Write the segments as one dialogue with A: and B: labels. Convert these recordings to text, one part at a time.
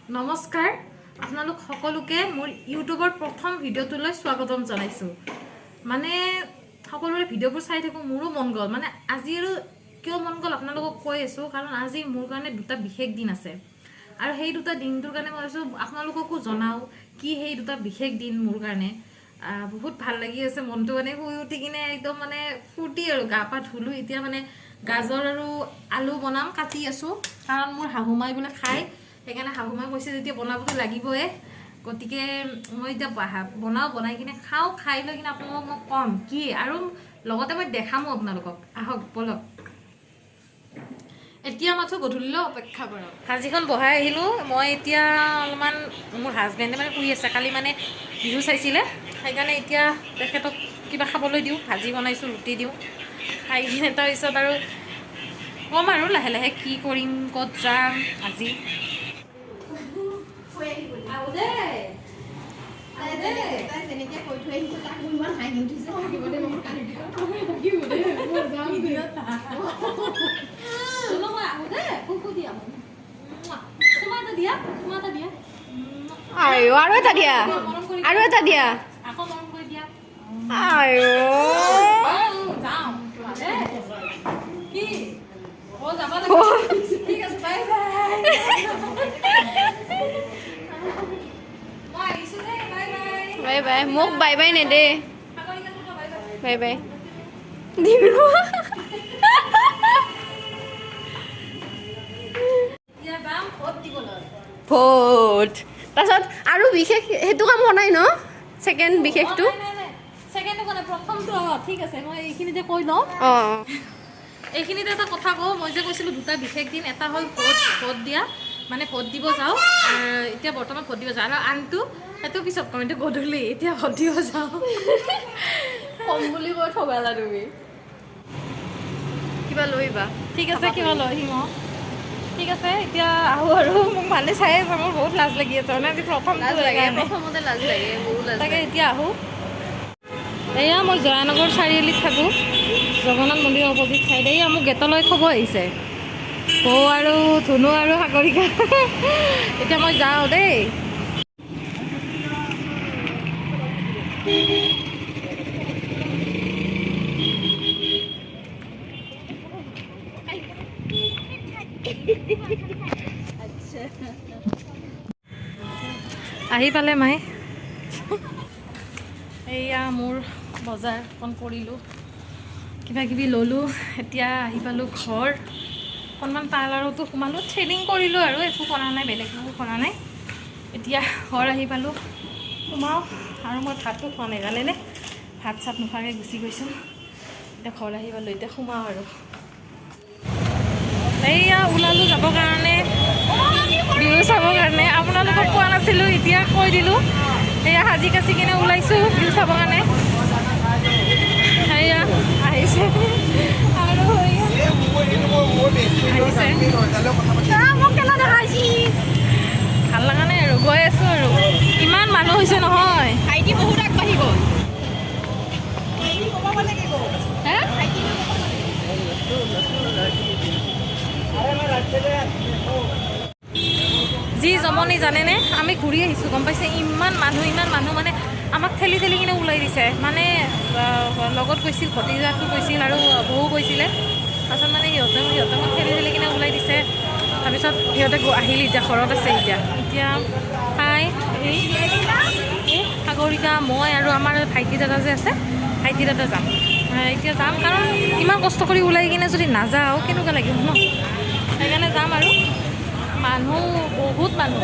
A: নমস্কাৰ আপোনালোক সকলোকে মোৰ ইউটিউবৰ প্ৰথম ভিডিঅ'টোলৈ স্বাগতম জনাইছো মানে সকলোৰে ভিডিঅ'বোৰ চাই থাকো মোৰো মন গল মানে আজি আৰু কিয় মন গল আপোনালোকক কৈ আছো কাৰণ আজি মোৰ কাৰণে দুটা বিশেষ দিন আছে আৰু সেই দুটা দিনটোৰ কাৰণে মই ভাবিছো আপোনালোককো জনাও কি সেই দুটা বিশেষ দিন মোৰ কাৰণে বহুত ভাল লাগি আছে মনটো মানে শুই উঠি কিনে একদম মানে ফুটি আৰু গা পা ধুলো এতিয়া মানে গাজৰ আৰু আলু বনাম কাটি আছো কাৰণ মোৰ হাহুমাই বোলে খাই সেইকাৰণে হাহুমাই কৈছে যেতিয়া বনাবতো লাগিবই গতিকে মই এতিয়া বনাই কিনে খাই লৈ কিনে আপোনালোকক মই কম কি আৰু লগতে মই দেখামো আপোনালোকক আহক বলক এতিয়া মাত্ৰ গধূলিলৈ অপেক্ষা কৰক ভাজিখন বহাই আহিলো মই এতিয়া অলপমান মোৰ হাজবেণ্ডে মানে শুই আছে কালি মানে বিহু চাইছিলে সেইকাৰণে এতিয়া তেখেতক কিবা খাবলৈ দিওঁ ভাজি বনাইছোঁ ৰুটি দিওঁ খাই কিনে তাৰপিছত আৰু কম আৰু লাহে লাহে কি কৰিম ক'ত যাম আজি
B: আৰু এটা দিয়া বাই বাই মোক বাই বাই নেদে বাই বাই ভোট তাৰপিছত আৰু বিশেষ সেইটো কাম হোৱা নাই ন ছেকেণ্ড বিশেষটো
A: প্ৰথমটো ঠিক আছে মই এইখিনিতে কৈ লওঁ এইখিনিতে এটা কথা কওঁ মই যে কৈছিলোঁ দুটা বিশেষ দিন এটা হ'ল ভোট দিয়া মানে ভোট দিব যাওঁ এতিয়া বৰ্তমান ভোট দিব যাওঁ আৰু আনটো সেইটো পিছত কম এতিয়া গধূলি এতিয়া ভোট দিব যাওঁ
B: কম বুলি কৈ থবালা তুমি কিবা লৈবা
A: ঠিক আছে কিবা লৈ আহিম ঠিক আছে এতিয়া আহোঁ আৰু মোক মানে চাই আছে মোৰ বহুত লাজ লাগি আছে মানে আজি
B: প্ৰথমতে লাজ লাগে মোৰো লাজ
A: তাকে এতিয়া আহোঁ এয়া মই জয়ানগৰ চাৰিআলিত থাকোঁ জগন্নাথ মন্দিৰৰ অপজিট চাইডে এয়া মোক গেটলৈ খবৰ আহিছে বৌ আৰু ধুনু আৰু সাগৰিকা এতিয়া মই যাওঁ দেই আহি পালে মাই এয়া মোৰ বজাৰ অকণ কৰিলোঁ কিবা কিবি ল'লোঁ এতিয়া আহি পালোঁ ঘৰ অকণমান পাৰ্লাৰতো সোমালোঁ থ্ৰেডিং কৰিলোঁ আৰু একো কৰা নাই বেলেগ একো কৰা নাই এতিয়া ঘৰ আহি পালোঁ সোমাওঁ আৰু মই ভাতটো খোৱা নাই জানেনে ভাত চাত নোখোৱাকৈ গুচি গৈছোঁ এতিয়া ঘৰ আহি পালোঁ এতিয়া সোমাওঁ আৰু এইয়া ওলালোঁ যাবৰ কাৰণে বিহু চাবৰ কাৰণে আপোনালোকক কোৱা নাছিলোঁ এতিয়া কৈ দিলোঁ এয়া সাজি কাচি কিনে ওলাইছোঁ বিহু চাবৰ কাৰণে এয়া আহিছে আৰু ভাল লগা নাই আৰু গৈ আছোঁ আৰু ইমান মানুহ হৈছে নহয়
B: ভাইটি বহুত আগবাঢ়ি গ'ল
A: যি জমনি জানেনে আমি ঘূৰি আহিছোঁ গম পাইছে ইমান মানুহ মানে আমাক ঠেলি কিনে ওলাই দিছে মানে লগত গৈছিল ভতিজাটো গৈছিল আৰু বৌ গৈছিলে তাৰপিছত মানে সিহঁতে মোক ঠেলি কিনে ওলাই দিছে তাৰপিছত সিহঁতে আহিল এতিয়া ঘৰত আছে এতিয়া খাই এই সাগৰিকা মই আৰু আমাৰ ভাইটি দাদা যে আছে ভাইটি দাদা যাম এতিয়া যাম কাৰণ ইমান কষ্ট কৰি ওলাই কিনে যদি নাযাওঁ কেনেকুৱা লাগিব ন সেইকাৰণে যাম আৰু মানুহ বহুত মানুহ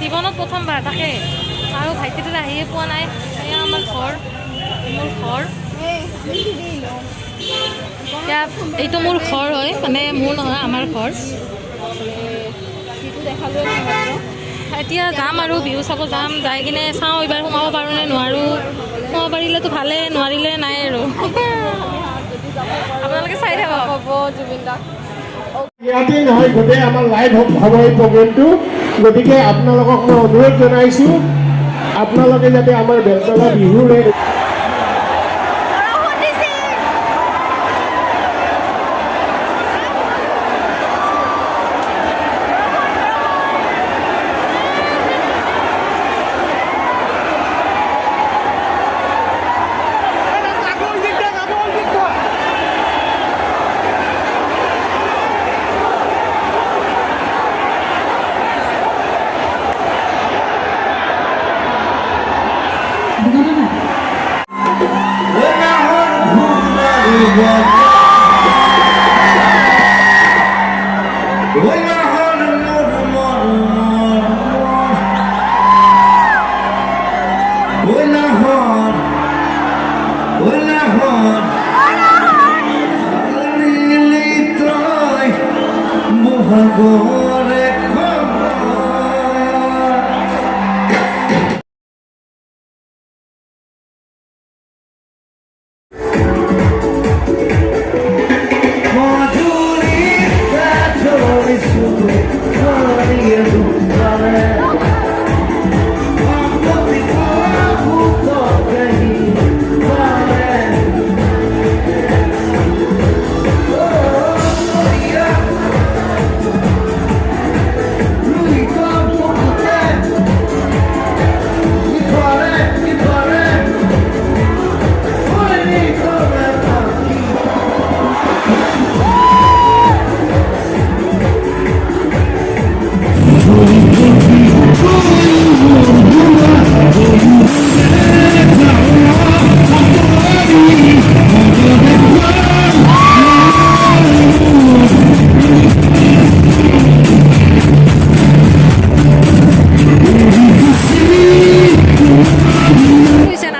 A: জীৱনত প্ৰথমবাৰ তাকে আৰু ভাইটি দাদা আহিয়ে পোৱা নাই এয়া আমাৰ ঘৰ মোৰ ঘৰ এতিয়া এইটো মোৰ ঘৰ হয় মানে মোৰ নহয় আমাৰ ঘৰ এতিয়া যাম আৰু বিহু চাব যাম যাই কিনে চাওঁ এইবাৰ সোমাব পাৰোঁ নে নোৱাৰোঁ সোমাব পাৰিলেতো ভালে নোৱাৰিলে নাই আৰু আপোনালোকে চাই থাকক
B: জুবিন দাক
C: ইয়াতেই নহয় গোটেই আমাৰ লাইভ হ'ব এই প্ৰগ্ৰেমটো গতিকে আপোনালোকক মই অনুৰোধ জনাইছোঁ আপোনালোকে যাতে আমাৰ বেলতলা বিহুৰে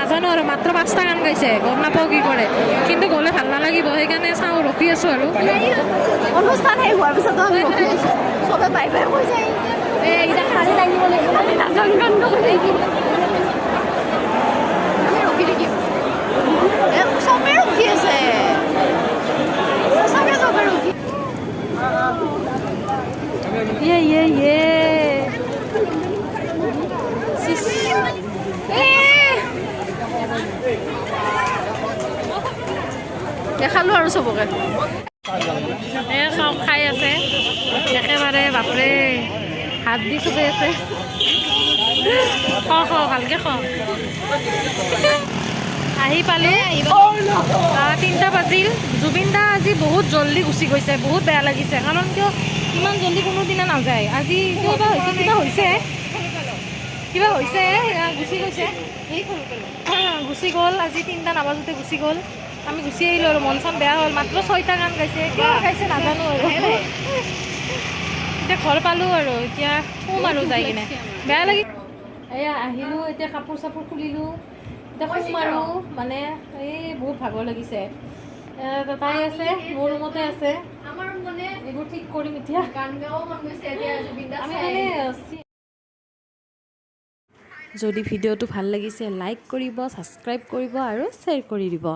A: নাজানো আৰু মাত্ৰ 5টা গান গাইছে গম নাপাওঁ কি কৰে কিন্তু গ'লে ভাল নালাগিব সেইকাৰণে চাওঁ ৰখি আছোঁ আৰু
B: অনুষ্ঠান শেষ হোৱাৰ পিছতো আমি ৰখি আছোঁ চবে বাই বাই কৈ যায় এইকেইটা খালী লাগিব লাগিব আমি নাজানো গান গাব লাগিব আমি ৰখি থাকিম চবে ৰখি আছে চবে ৰখি দেখালোঁ আৰু চবকে
A: চব খাই আছে একেবাৰে বাপৰে হাত দি চবে আছে খ ভালকৈ খ আহি পালোঁ 3টা বাজিল জুবিন দা আজি বহুত জল্দি গুচি গৈছে বহুত বেয়া লাগিছে কাৰণ কিয় ইমান জল্দি কোনোদিনা নাযায় আজি কিবা হৈছে গুচি গৈছে গুচি গ'ল আজি 3টা নাবাজোতে গুচি গ'ল আমি গুচি আহিলোঁ আৰু মন চন বেয়া হ'ল মাত্ৰ 6টা গান গাইছে কিয় গাইছে নাজানো আৰু এতিয়া ঘৰ পালোঁ আৰু এতিয়া শুম আৰু যাই কিনে বেয়া লাগি এয়া আহিলোঁ এতিয়া কাপোৰ চাপোৰ খুলিলোঁ এতিয়া শুম আৰু মানে এই বহুত ভাগৰ লাগিছে তাই আছে মোৰ ৰুমতে আছে এইবোৰ ঠিক কৰিম এতিয়া আমি মানে যদি ভিডিঅ'টো ভাল লাগিছে লাইক কৰিব ছাবস্ক্ৰাইব কৰিব আৰু শ্বেয়াৰ কৰি দিব